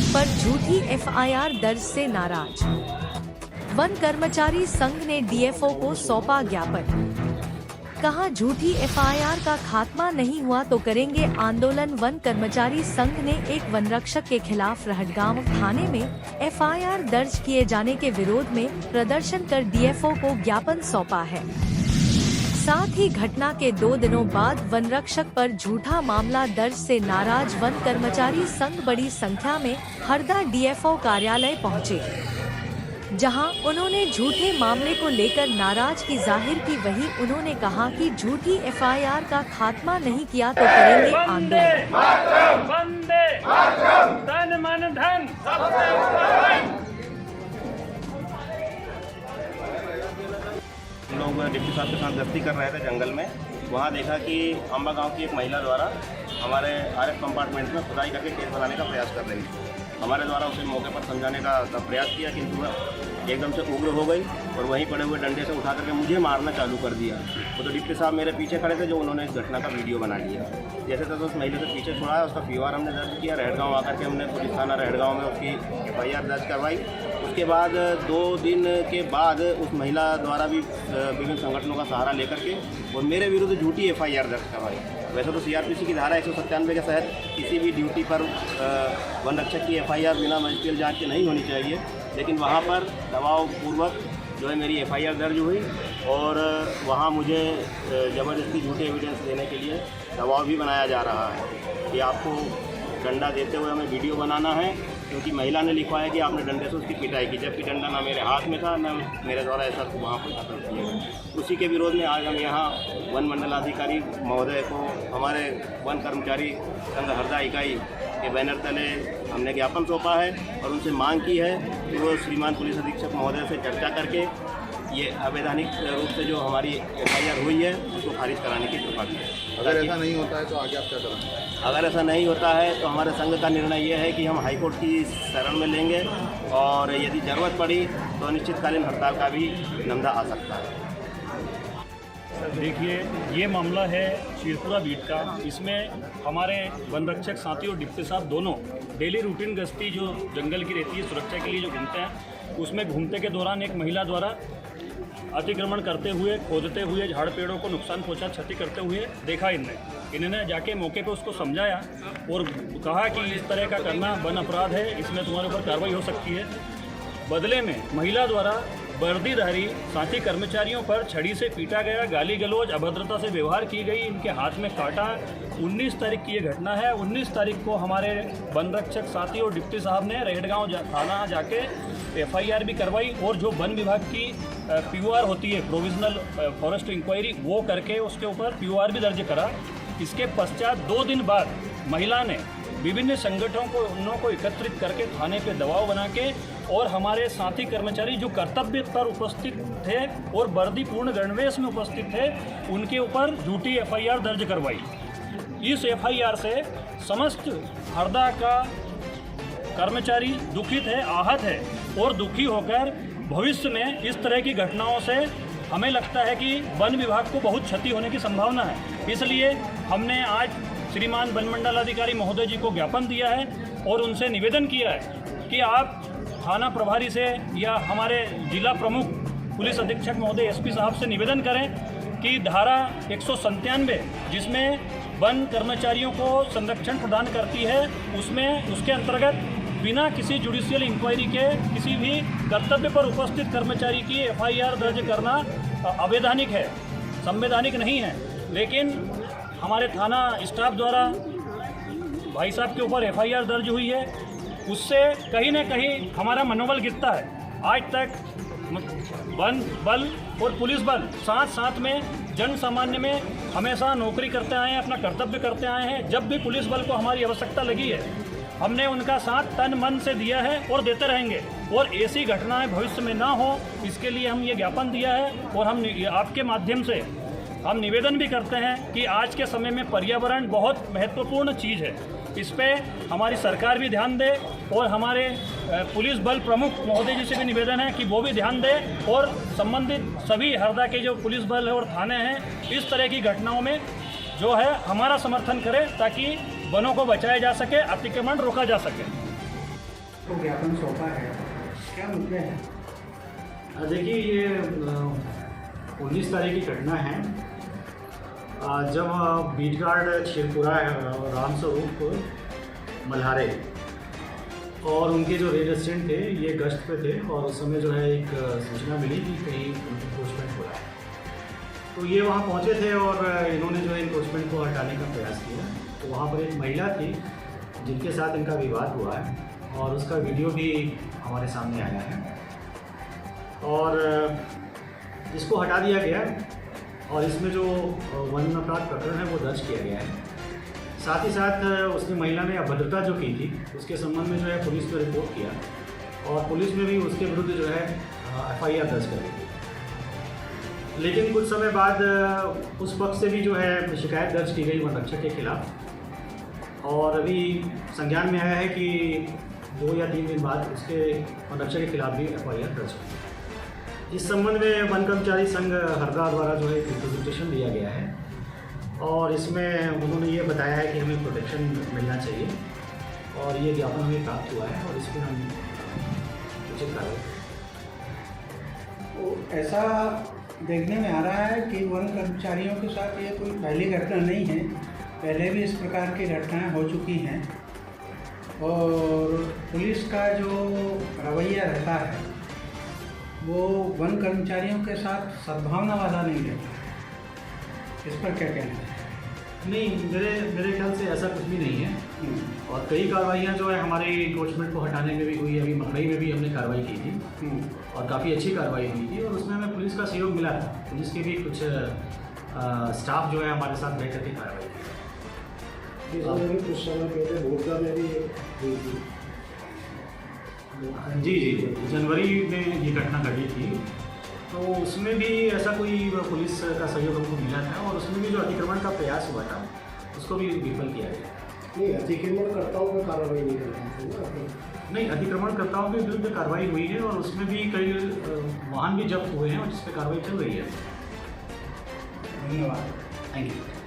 पर झूठी एफआईआर दर्ज से नाराज। वन कर्मचारी संघ ने डीएफओ को सौंपा ज्ञापन। कहा, झूठी एफआईआर का खात्मा नहीं हुआ तो करेंगे आंदोलन। वन कर्मचारी संघ ने एक वनरक्षक के खिलाफ रहटगांव थाने में एफआईआर दर्ज किए जाने के विरोध में प्रदर्शन कर डीएफओ को ज्ञापन सौंपा है। साथ ही घटना के 2 दिनों बाद वनरक्षक पर झूठा मामला दर्ज से नाराज वन कर्मचारी संघ बड़ी संख्या में हरदा डीएफओ कार्यालय पहुंचे, जहां उन्होंने झूठे मामले को लेकर नाराजगी जाहिर की। वहीं उन्होंने कहा कि झूठी एफआईआर का खात्मा नहीं किया तो करेंगे आंदोलन। वंदे तन मन धन लोग डिप्टी साहब के साथ गश्ती कर रहे थे जंगल में। वहाँ देखा कि अम्बा गांव की एक महिला द्वारा हमारे आरएफ कंपार्टमेंट में खुदाई करके केस बनाने का प्रयास कर रही थी। हमारे द्वारा उसे मौके पर समझाने का प्रयास किया, किंतु वह एकदम से उग्र हो गई और वहीं पड़े हुए डंडे से उठा करके मुझे मारना चालू कर दिया। वो तो डिप्टी साहब मेरे पीछे खड़े थे, जो उन्होंने इस घटना का वीडियो बना लिया। जैसे तो उस महिला से पीछे छुड़ाया, उसका पीआर हमने दर्ज किया। रहटगांव आकर के हमने पुलिस थाना रहटगांव में उसकी एफआईआर दर्ज करवाई। उसके बाद 2 दिन के बाद उस महिला द्वारा भी विभिन्न संगठनों का सहारा लेकर के और मेरे विरुद्ध झूठी एफआईआर दर्ज करवाई। वैसे तो सीआरपीसी की धारा 197 के तहत किसी भी ड्यूटी पर वन रक्षक की एफआईआर बिना मजिस्ट्रियल जांच के नहीं होनी चाहिए, लेकिन वहाँ पर दबाव पूर्वक जो है मेरी एफआईआर दर्ज हुई और वहाँ मुझे ज़बरदस्ती झूठे एविडेंस देने के लिए दबाव भी बनाया जा रहा है कि आपको डंडा देते हुए हमें वीडियो बनाना है, क्योंकि महिला ने लिखवाया कि आपने डंडे से उसकी पिटाई की, जबकि डंडा ना मेरे हाथ में था ना मेरे द्वारा ऐसा वहाँ पर खत्म किया। उसी के विरोध में आज हम यहाँ वन मंडलाधिकारी महोदय को हमारे वन कर्मचारी संघ हरदा इकाई के बैनर तले हमने ज्ञापन सौंपा है और उनसे मांग की है कि वो श्रीमान पुलिस अधीक्षक महोदय से चर्चा करके ये अवैधानिक रूप से जो हमारी एफआईआर हुई है उसको खारिज कराने की कृपा करें। अगर ऐसा नहीं होता है तो आगे आप क्या करेंगे? अगर ऐसा नहीं होता है तो हमारे संघ का निर्णय ये है कि हम हाईकोर्ट की शरण में लेंगे और यदि ज़रूरत पड़ी तो अनिश्चितकालीन हड़ताल का भी नमदा आ सकता है। देखिए, ये मामला है शिरपुरा बीट का। इसमें हमारे वन रक्षक साथी और डिप्टी साहब दोनों डेली रूटीन गश्ती जो जंगल की रहती है सुरक्षा के लिए जो घूमते हैं, उसमें घूमते के दौरान एक महिला द्वारा अतिक्रमण करते हुए, खोदते हुए, झाड़ पेड़ों को नुकसान पहुंचा, क्षति करते हुए देखा। इन्होंने जाके मौके पे उसको समझाया और कहा कि इस तरह का करना वन अपराध है, इसमें तुम्हारे ऊपर कार्रवाई हो सकती है। बदले में महिला द्वारा वर्दीधारी साथी कर्मचारियों पर छड़ी से पीटा गया, गाली गलौज, अभद्रता से व्यवहार की गई, इनके हाथ में काटा। 19 तारीख की ये घटना है। 19 तारीख को हमारे वन रक्षक साथी और डिप्टी साहब ने रहटगांव थाना जाके एफआईआर भी करवाई और जो वन विभाग की पीओआर होती है, प्रोविजनल फॉरेस्ट इंक्वायरी, वो करके उसके ऊपर पीओआर भी दर्ज करा। इसके पश्चात 2 दिन बाद महिला ने विभिन्न संगठनों को एकत्रित करके थाने पे दबाव बना के और हमारे साथी कर्मचारी जो कर्तव्य पर उपस्थित थे और वर्दीपूर्ण गणवेश में उपस्थित थे, उनके ऊपर झूठी एफआईआर दर्ज करवाई। इस एफआईआर से समस्त हरदा का कर्मचारी दुखित है, आहत है और दुखी होकर भविष्य में इस तरह की घटनाओं से हमें लगता है कि वन विभाग को बहुत क्षति होने की संभावना है। इसलिए हमने आज श्रीमान वन मंडलाधिकारी महोदय जी को ज्ञापन दिया है और उनसे निवेदन किया है कि आप थाना प्रभारी से या हमारे जिला प्रमुख पुलिस अधीक्षक महोदय एसपी साहब से निवेदन करें कि धारा 197 जिसमें वन कर्मचारियों को संरक्षण प्रदान करती है, उसमें उसके अंतर्गत बिना किसी जुडिशियल इंक्वायरी के किसी भी कर्तव्य पर उपस्थित कर्मचारी की एफआईआर दर्ज करना अवैधानिक है, संवैधानिक नहीं है। लेकिन हमारे थाना स्टाफ द्वारा भाई साहब के ऊपर एफआईआर दर्ज हुई है, उससे कहीं ना कहीं हमारा मनोबल गिरता है। आज तक वन बल और पुलिस बल साथ साथ में जन सामान्य में हमेशा नौकरी करते आए हैं, अपना कर्तव्य करते आए हैं। जब भी पुलिस बल को हमारी आवश्यकता लगी है, हमने उनका साथ तन मन से दिया है और देते रहेंगे। और ऐसी घटनाएं भविष्य में ना हो, इसके लिए हम ये ज्ञापन दिया है। और हम आपके माध्यम से हम निवेदन भी करते हैं कि आज के समय में पर्यावरण बहुत महत्वपूर्ण चीज़ है, इस पे हमारी सरकार भी ध्यान दे और हमारे पुलिस बल प्रमुख महोदय जी से भी निवेदन है कि वो भी ध्यान दे और संबंधित सभी हरदा के जो पुलिस बल है और थाने हैं, इस तरह की घटनाओं में जो है हमारा समर्थन करें ताकि वनों को बचाया जा सके, अतिक्रमण रोका जा सके। को ज्ञापन सौंपा है, क्या मुद्दे हैं? देखिए, ये 19 तारीख की घटना है जब बीट गार्ड शिरपुरा राम स्वरूप मल्हारे और उनके जो रेड असिस्टेंट थे ये गश्त पे थे और उस समय जो है एक सूचना मिली कि कहीं इनक्रोचमेंट हो रहा है। तो ये वहाँ पहुँचे थे और इन्होंने जो है इनक्रोचमेंट को हटाने का प्रयास किया। तो वहाँ पर एक महिला थी जिनके साथ इनका विवाद हुआ है और उसका वीडियो भी हमारे सामने आया है और इसको हटा दिया गया और इसमें जो वन अपराध प्रकरण है वो दर्ज किया गया है। साथ ही साथ उसने महिला ने अभद्रता जो की थी उसके संबंध में जो है पुलिस में रिपोर्ट किया और पुलिस में भी उसके विरुद्ध जो है FIR दर्ज कर दी। लेकिन कुछ समय बाद उस पक्ष से भी जो है शिकायत दर्ज की गई वन रक्षक के खिलाफ और अभी संज्ञान में आया है कि 2 या 3 दिन बाद उसके वन रक्षक के खिलाफ भी FIR दर्ज होगी। इस संबंध में वन कर्मचारी संघ हरदा द्वारा जो है एक रिप्रेजेंटेशन दिया गया है और इसमें उन्होंने ये बताया है कि हमें प्रोटेक्शन मिलना चाहिए और ये ज्ञापन हमें प्राप्त हुआ है और इस पर हम उचित कार्रवाई। तो ऐसा देखने में आ रहा है कि वन कर्मचारियों के साथ ये कोई पहली घटना नहीं है, पहले भी इस प्रकार की घटनाएं हो चुकी हैं और पुलिस का जो रवैया रहता है वो वन कर्मचारियों के साथ सद्भावना वाला नहीं रहता। इस पर क्या कहना है? नहीं, मेरे ख्याल से ऐसा कुछ भी नहीं है और कई कार्रवाइयाँ जो है हमारे इनक्रोचमेंट को हटाने में भी हुई। अभी मकई में भी हमने कार्रवाई की थी और काफ़ी अच्छी कार्रवाई हुई थी और उसमें हमें पुलिस का सहयोग मिला था। पुलिस के भी कुछ स्टाफ जो है हमारे साथ रह करके कार्रवाई की। कुछ समय पहले भोटका में भी हुई थी। जी, जनवरी में ये घटना घटी थी तो उसमें भी ऐसा कोई पुलिस का सहयोग हमको मिला था और उसमें भी जो अतिक्रमण का प्रयास हुआ था उसको भी विफल किया गया। नहीं, अतिक्रमणकर्ताओं पर कार्रवाई नहीं करती। नहीं, अतिक्रमणकर्ताओं के विरुद्ध कार्रवाई हुई है और उसमें भी कई वाहन भी जब्त हुए हैं और जिस पर कार्रवाई चल रही है। धन्यवाद। Thank you.